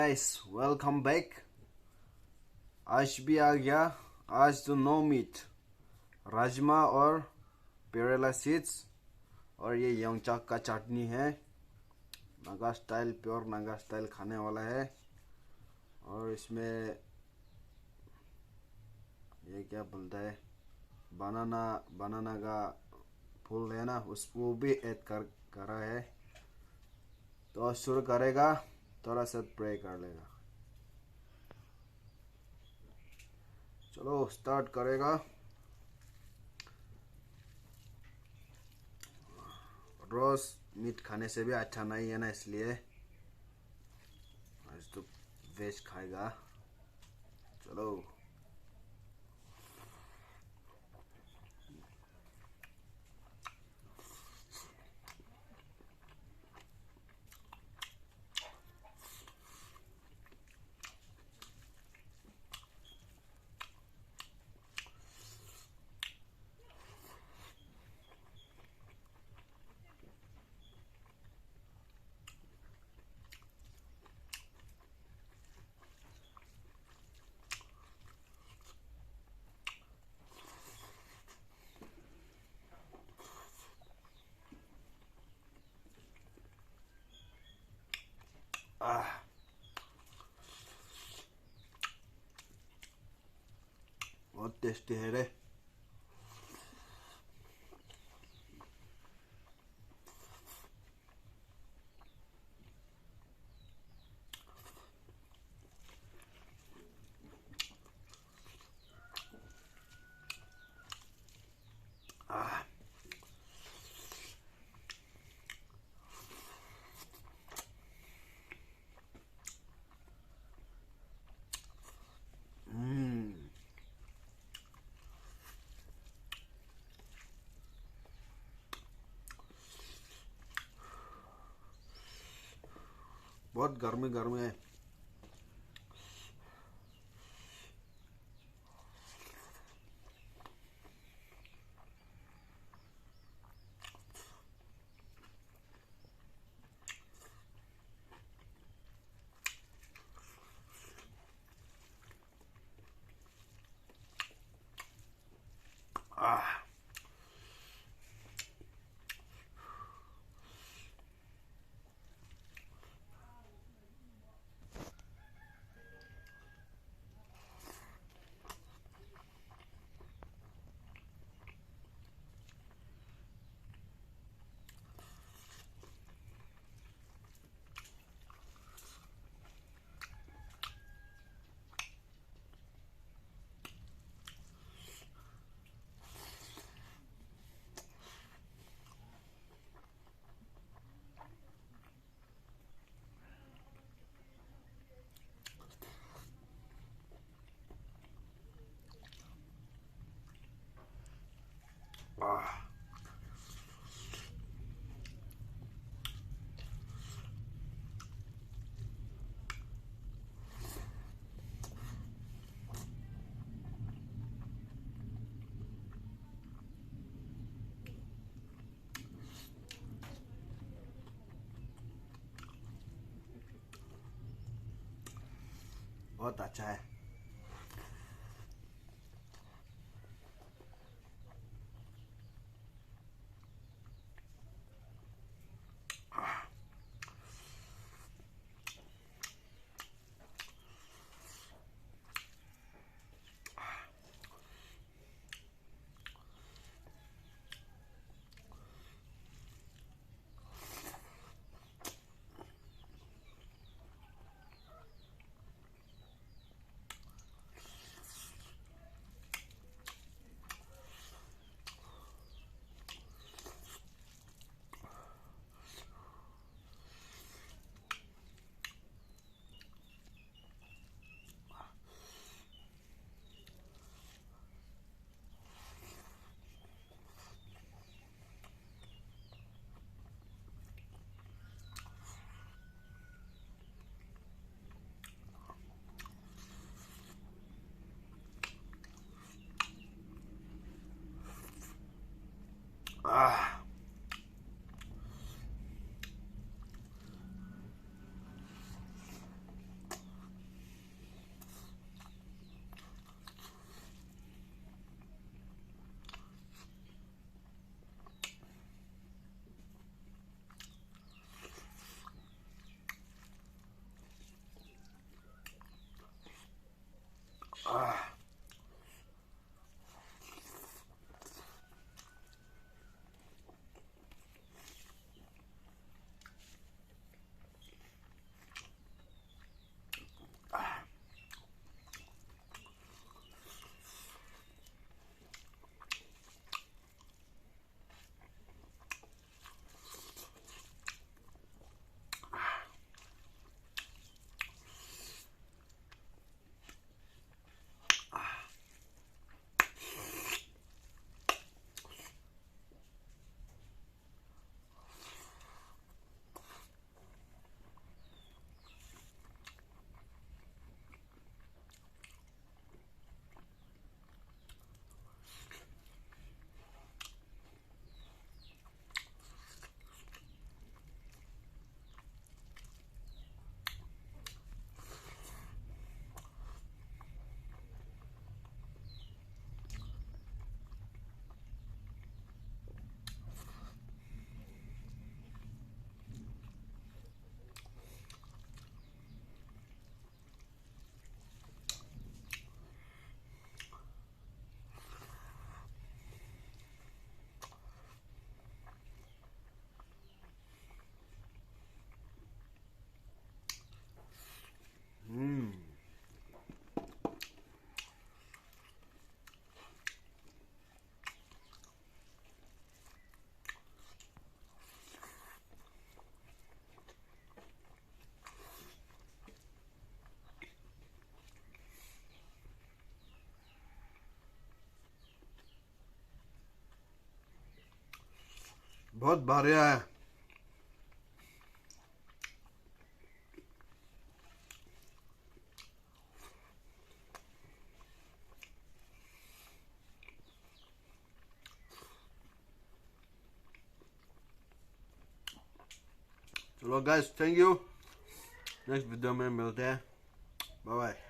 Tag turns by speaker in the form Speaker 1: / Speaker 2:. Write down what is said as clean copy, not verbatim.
Speaker 1: Guys, welcome back. आज भी आ गया। आज तो नो मीट, राजमा और पेरेला सीड्स और ये योंगचाक का चटनी है। Naga style, pure Naga style खाने वाला है। और इसमें ये क्या बोलता है, बनाना बनाना का फूल है ना, उसको भी ऐड कर रहा है। तो शुरू करेगा, थोड़ा सा प्रे कर लेगा। चलो स्टार्ट करेगा। रोज मीट खाने से भी अच्छा नहीं है ना, इसलिए आज तो वेज खाएगा। चलो। आह, बहुत टेस्टी है रे। आह, बहुत गर्मी गर्मी है। आह, आह, बहुत अच्छा है। आह, बहुत बढ़िया है। चलो guys, thank you. Next video में मिलते हैं। Bye bye.